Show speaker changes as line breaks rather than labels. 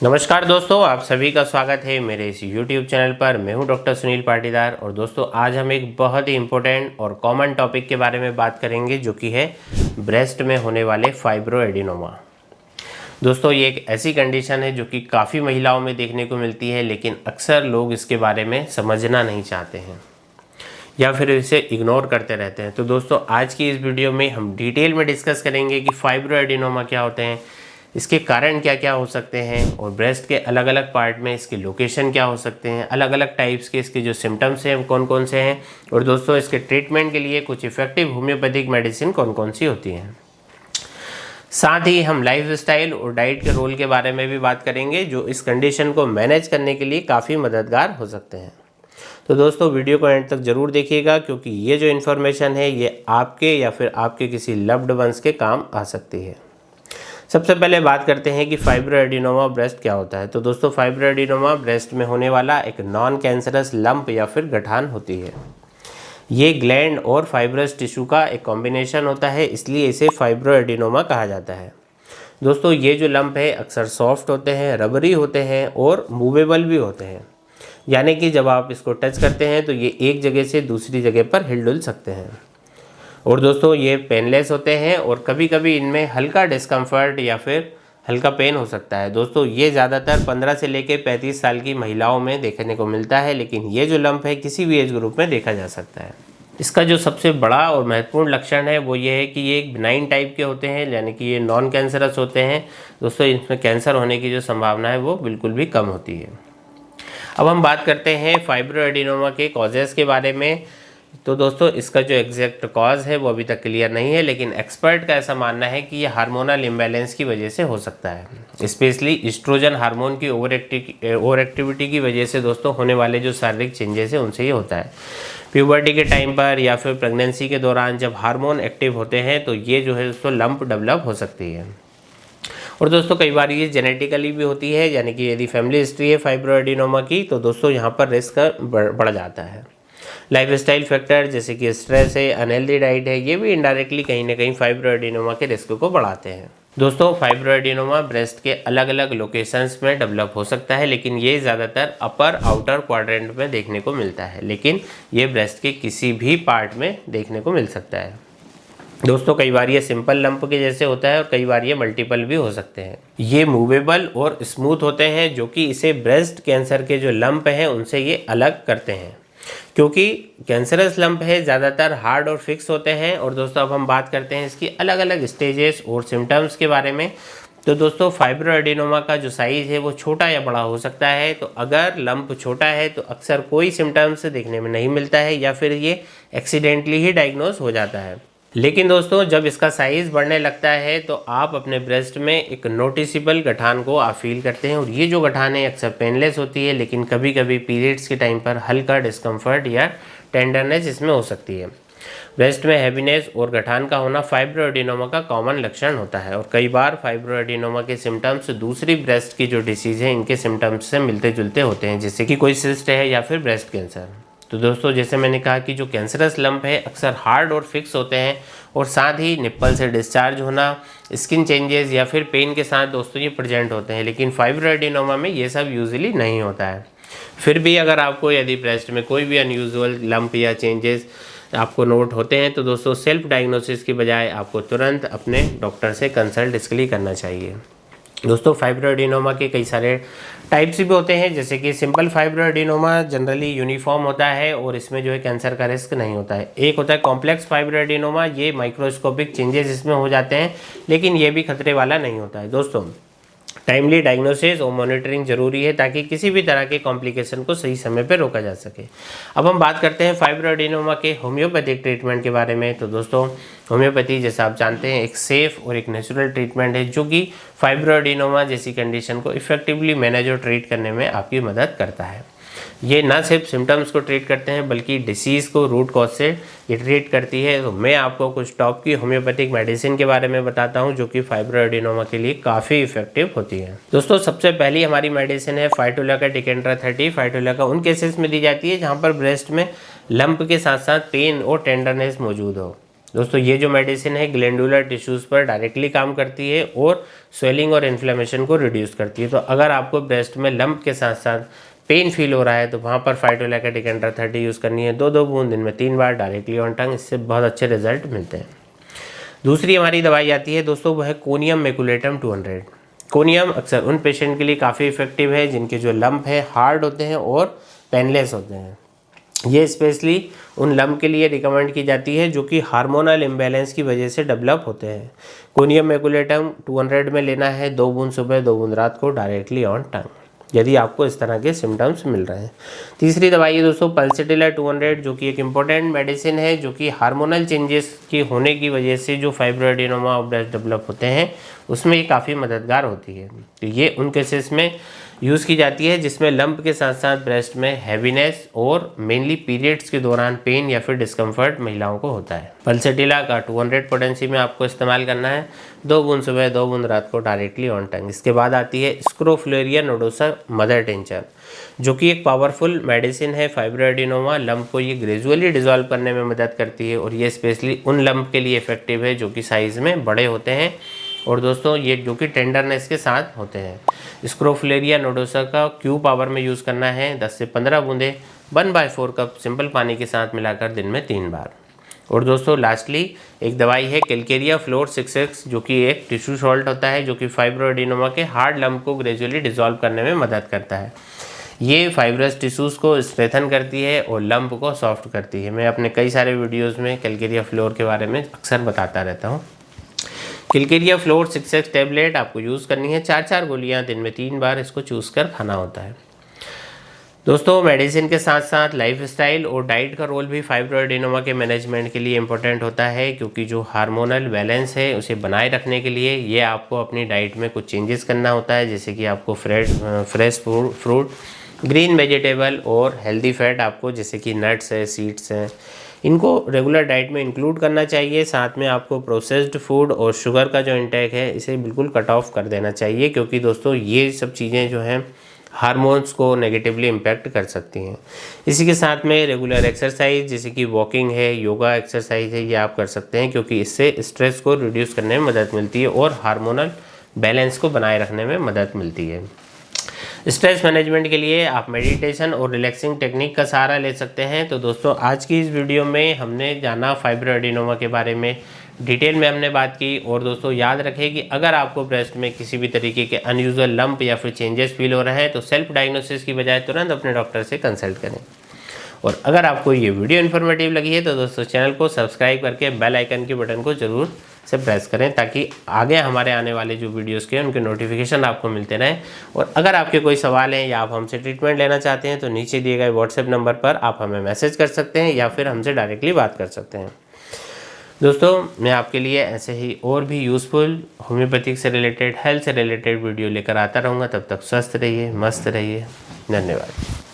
नमस्कार दोस्तों, आप सभी का स्वागत है मेरे इस YouTube चैनल पर। मैं हूं डॉक्टर सुनील पाटीदार और दोस्तों आज हम एक बहुत ही इम्पोर्टेंट और कॉमन टॉपिक के बारे में बात करेंगे जो कि है ब्रेस्ट में होने वाले फाइब्रोएडिनोमा। दोस्तों ये एक ऐसी कंडीशन है जो कि काफ़ी महिलाओं में देखने को मिलती है, लेकिन अक्सर लोग इसके बारे में समझना नहीं चाहते हैं या फिर इसे इग्नोर करते रहते हैं। तो दोस्तों आज की इस वीडियो में हम डिटेल में डिस्कस करेंगे कि फाइब्रोएडिनोमा क्या होते हैं, इसके कारण क्या क्या हो सकते हैं और ब्रेस्ट के अलग अलग पार्ट में इसके लोकेशन क्या हो सकते हैं, अलग अलग टाइप्स के इसके जो सिम्टम्स हैं कौन कौन से हैं, और दोस्तों इसके ट्रीटमेंट के लिए कुछ इफेक्टिव होम्योपैथिक मेडिसिन कौन कौन सी होती हैं। साथ ही हम लाइफ स्टाइल और डाइट के रोल के बारे में भी बात करेंगे जो इस कंडीशन को मैनेज करने के लिए काफ़ी मददगार हो सकते हैं। तो दोस्तों वीडियो को एंड तक ज़रूर देखिएगा क्योंकि ये जो इन्फॉर्मेशन है ये आपके या फिर आपके किसी लव्ड वंस के काम आ सकती है। सबसे पहले बात करते हैं कि फाइब्रोएडिनोमा ब्रेस्ट क्या होता है। तो दोस्तों फाइब्रोएडिनोमा ब्रेस्ट में होने वाला एक नॉन कैंसरस लंप या फिर गठान होती है। ये ग्लैंड और फाइब्रस टिश्यू का एक कॉम्बिनेशन होता है, इसलिए इसे फाइब्रोएडिनोमा कहा जाता है। दोस्तों ये जो लंप है अक्सर सॉफ्ट होते हैं, रबरी होते हैं और मूवेबल भी होते हैं, यानी कि जब आप इसको टच करते हैं तो ये एक जगह से दूसरी जगह पर हिल-डुल सकते हैं। और दोस्तों ये पेनलेस होते हैं और कभी कभी इनमें हल्का डिस्कम्फर्ट या फिर हल्का पेन हो सकता है। दोस्तों ये ज़्यादातर 15 से लेकर 35 साल की महिलाओं में देखने को मिलता है, लेकिन ये जो लंप है किसी भी एज ग्रुप में देखा जा सकता है। इसका जो सबसे बड़ा और महत्वपूर्ण लक्षण है वो ये है कि ये एक बिनाइन टाइप के होते हैं, यानी कि ये नॉन कैंसरस होते हैं। दोस्तों इसमें कैंसर होने की जो संभावना है वो बिल्कुल भी कम होती है। अब हम बात करते हैं फाइब्रोएडिनोमा के कॉजेज़ के बारे में। तो दोस्तों इसका जो एग्जैक्ट कॉज है वो अभी तक क्लियर नहीं है, लेकिन एक्सपर्ट का ऐसा मानना है कि ये हार्मोनल इम्बैलेंस की वजह से हो सकता है। स्पेशली इस्ट्रोजन हार्मोन की ओवर एक्टिविटी की वजह से दोस्तों होने वाले जो शारीरिक चेंजेस है उनसे ये होता है। प्यूबर्टी के टाइम पर या फिर प्रेगनेंसी के दौरान जब हार्मोन एक्टिव होते हैं तो ये जो है दोस्तों लंप डेवलप हो सकती है। और दोस्तों कई बार ये जेनेटिकली भी होती है, यानी कि यदि फैमिली हिस्ट्री है फाइब्रोएडिनोमा की तो दोस्तों यहाँ पर रिस्क बढ़ जाता है। लाइफस्टाइल फैक्टर जैसे कि स्ट्रेस है, अनहेल्दी डाइट है, ये भी इनडायरेक्टली कहीं ना कहीं फाइब्रोएडिनोमा के रिस्क को बढ़ाते हैं। दोस्तों फाइब्रोएडिनोमा ब्रेस्ट के अलग अलग लोकेशंस में डेवलप हो सकता है, लेकिन ये ज़्यादातर अपर आउटर क्वाड्रेंट में देखने को मिलता है, लेकिन ये ब्रेस्ट के किसी भी पार्ट में देखने को मिल सकता है। दोस्तों कई बार ये सिंपल लंप के जैसे होता है और कई बार ये मल्टीपल भी हो सकते हैं। ये मूवेबल और स्मूथ होते हैं जो कि इसे ब्रेस्ट कैंसर के जो लंप हैं उनसे ये अलग करते हैं, क्योंकि कैंसरस लंप है ज़्यादातर हार्ड और फिक्स होते हैं। और दोस्तों अब हम बात करते हैं इसकी अलग अलग स्टेजेस और सिम्टम्स के बारे में। तो दोस्तों फाइब्रोएडिनोमा का जो साइज़ है वो छोटा या बड़ा हो सकता है। तो अगर लंप छोटा है तो अक्सर कोई सिम्टम्स देखने में नहीं मिलता है या फिर ये एक्सीडेंटली ही डायग्नोज हो जाता है। लेकिन दोस्तों जब इसका साइज़ बढ़ने लगता है तो आप अपने ब्रेस्ट में एक नोटिसेबल गठान को आप फील करते हैं, और ये जो गठान है अक्सर पेनलेस होती है, लेकिन कभी कभी पीरियड्स के टाइम पर हल्का डिस्कम्फर्ट या टेंडरनेस इसमें हो सकती है। ब्रेस्ट में हैवीनेस और गठान का होना फाइब्रोएडिनोमा का कॉमन लक्षण होता है, और कई बार फाइब्रोएडिनोमा के सिम्टम्स दूसरी ब्रेस्ट की जो डिसीज़ है इनके सिम्टम्स से मिलते जुलते होते हैं, जैसे कि कोई सिस्ट है या फिर ब्रेस्ट कैंसर। तो दोस्तों जैसे मैंने कहा कि जो कैंसरस लंप है अक्सर हार्ड और फिक्स होते हैं, और साथ ही निप्पल से डिस्चार्ज होना, स्किन चेंजेस या फिर पेन के साथ दोस्तों ये प्रेजेंट होते हैं, लेकिन फाइब्रोएडिनोमा में ये सब यूजुअली नहीं होता है। फिर भी अगर आपको यदि ब्रेस्ट में कोई भी अनयूजुअल लंप या चेंजेस आपको नोट होते हैं तो दोस्तों सेल्फ डायग्नोसिस की बजाय आपको तुरंत अपने डॉक्टर से कंसल्ट इसके लिए करना चाहिए। दोस्तों फाइब्रोएडिनोमा के कई सारे टाइप्स भी होते हैं, जैसे कि सिंपल फाइब्रोएडिनोमा जनरली यूनिफॉर्म होता है और इसमें जो है कैंसर का रिस्क नहीं होता है। एक होता है कॉम्प्लेक्स फाइब्रोएडिनोमा, ये माइक्रोस्कोपिक चेंजेस इसमें हो जाते हैं, लेकिन ये भी खतरे वाला नहीं होता है। दोस्तों टाइमली डायग्नोसिस और मॉनिटरिंग जरूरी है ताकि किसी भी तरह के कॉम्प्लिकेशन को सही समय पर रोका जा सके। अब हम बात करते हैं फाइब्रोएडिनोमा के होम्योपैथिक ट्रीटमेंट के बारे में। तो दोस्तों होम्योपैथी जैसा आप जानते हैं एक सेफ और एक नेचुरल ट्रीटमेंट है जो कि फाइब्रोएडिनोमा जैसी कंडीशन को इफेक्टिवली मैनेज और ट्रीट करने में आपकी मदद करता है। ये ना सिर्फ सिम्टम्स को ट्रीट करते हैं बल्कि डिसीज़ को रूट कॉज से ये ट्रीट करती है। तो मैं आपको कुछ टॉप की होम्योपैथिक मेडिसिन के बारे में बताता हूं जो कि फाइब्रोएडिनोमा के लिए काफ़ी इफेक्टिव होती है। दोस्तों सबसे पहली हमारी मेडिसिन है फाइटोलैका टिकेंड्रा 30। फाइटोलैका उन केसेस में दी जाती है जहाँ पर ब्रेस्ट में लंप के साथ साथ पेन और टेंडरनेस मौजूद हो। दोस्तों ये जो मेडिसिन है ग्लैंडुलर टिश्यूज़ पर डायरेक्टली काम करती है और स्वेलिंग और इन्फ्लेमेशन को रिड्यूस करती है। तो अगर आपको ब्रेस्ट में लंप के साथ साथ पेन फील हो रहा है तो वहाँ पर फाइटोलैकेटिक एंट्रा 30 यूज़ करनी है, 2-2 बूंद दिन में 3 बार डायरेक्टली ऑन टंग। इससे बहुत अच्छे रिजल्ट मिलते हैं। दूसरी हमारी दवाई आती है दोस्तों, वह है कोनियम मैकुलेटम 200। कोनियम अक्सर उन पेशेंट के लिए काफ़ी इफेक्टिव है जिनके जो लंप है हार्ड होते हैं और पेनलेस होते हैं। ये स्पेशली उन लंप के लिए रिकमेंड की जाती है जो कि हार्मोनल इम्बैलेंस की वजह से डेवलप होते हैं। कोनियम मैकुलेटम 200 में लेना है, 2 बूंद सुबह 2 बूंद रात को डायरेक्टली ऑन टंग, यदि आपको इस तरह के सिम्टम्स मिल रहे हैं। तीसरी दवाई है दोस्तों पल्सेटिला 200, जो कि एक इम्पॉर्टेंट मेडिसिन है जो कि हार्मोनल चेंजेस की होने की वजह से जो फाइब्रोएडेनोमा ऑफ ब्रेस्ट डेवलप होते हैं उसमें ये काफ़ी मददगार होती है। तो ये उन केसेस में यूज़ की जाती है जिसमें लंप के साथ साथ ब्रेस्ट में हैवीनेस और मेनली पीरियड्स के दौरान पेन या फिर डिस्कम्फर्ट महिलाओं को होता है। पल्सेटिला का 200 पोटेंसी में आपको इस्तेमाल करना है, 2 बूंद सुबह 2 बूंद रात को डायरेक्टली ऑन टंग। इसके बाद आती है स्क्रोफुलेरिया नोडोसा मदर टिंचर, जो कि एक पावरफुल मेडिसिन है फाइब्रोएडेनोमा लंप को ये ग्रेजुअली डिजॉल्व करने में मदद करती है और ये स्पेशली उन लंप के लिए इफेक्टिव है जो कि साइज़ में बड़े होते हैं और दोस्तों ये जो कि टेंडरनेस के साथ होते हैं। स्क्रोफुलेरिया नोडोसा का क्यू पावर में यूज़ करना है, 10 से 15 बूंदें 1/4 कप सिंपल पानी के साथ मिलाकर दिन में 3 बार। और दोस्तों लास्टली एक दवाई है कैलकेरिया फ्लोर 6X, जो कि एक टिश्यू सॉल्ट होता है जो कि फाइब्रोएडेनोमा के हार्ड लंप को ग्रेजुअली डिसॉल्व करने में मदद करता है। ये फाइब्रस टिश्यूज़ को स्ट्रेथन करती है और लंप को सॉफ्ट करती है। मैं अपने कई सारे वीडियोज़ में कैलकेरिया फ्लोर के बारे में अक्सर बताता रहता हूँ। कैलकेरिया फ्लोर 6X टैबलेट आपको यूज़ करनी है, 4-4 गोलियाँ दिन में 3 बार इसको चूज़ कर खाना होता है। दोस्तों मेडिसिन के साथ साथ लाइफस्टाइल और डाइट का रोल भी फाइब्रोएडेनोमा के मैनेजमेंट के लिए इम्पोर्टेंट होता है, क्योंकि जो हार्मोनल बैलेंस है उसे बनाए रखने के लिए ये आपको अपनी डाइट में कुछ चेंजेस करना होता है, जैसे कि आपको फ्रेश फ्रूट, ग्रीन वेजिटेबल और हेल्दी फैट आपको जैसे कि नट्स है, सीड्स हैं, इनको रेगुलर डाइट में इंक्लूड करना चाहिए। साथ में आपको प्रोसेस्ड फूड और शुगर का जो इंटेक है इसे बिल्कुल कट ऑफ कर देना चाहिए, क्योंकि दोस्तों ये सब चीज़ें जो हैं हार्मोन्स को नेगेटिवली इम्पैक्ट कर सकती हैं। इसी के साथ में रेगुलर एक्सरसाइज जैसे कि वॉकिंग है, योगा एक्सरसाइज है, ये आप कर सकते हैं, क्योंकि इससे स्ट्रेस को रिड्यूस करने में मदद मिलती है और हार्मोनल बैलेंस को बनाए रखने में मदद मिलती है। स्ट्रेस मैनेजमेंट के लिए आप मेडिटेशन और रिलैक्सिंग टेक्निक का सहारा ले सकते हैं। तो दोस्तों आज की इस वीडियो में हमने जाना फाइब्रोएडेनोमा के बारे में, डिटेल में हमने बात की। और दोस्तों याद रखें कि अगर आपको ब्रेस्ट में किसी भी तरीके के अनयूजुअल लंप या फिर चेंजेस फील हो रहे हैं तो सेल्फ डायग्नोसिस की बजाय तुरंत अपने डॉक्टर से कंसल्ट करें। और अगर आपको ये वीडियो इन्फॉर्मेटिव लगी है तो दोस्तों चैनल को सब्सक्राइब करके बेल आइकन के बटन को जरूर से प्रेस करें, ताकि आगे हमारे आने वाले जो वीडियोस के उनके नोटिफिकेशन आपको मिलते रहें। और अगर आपके कोई सवाल हैं या आप हमसे ट्रीटमेंट लेना चाहते हैं तो नीचे दिए गए व्हाट्सएप नंबर पर आप हमें मैसेज कर सकते हैं या फिर हमसे डायरेक्टली बात कर सकते हैं। दोस्तों मैं आपके लिए ऐसे ही और भी यूज़फुल होम्योपैथिक से रिलेटेड, हेल्थ से रिलेटेड वीडियो लेकर आता रहूँगा। तब तक स्वस्थ रहिए, मस्त रहिए। धन्यवाद।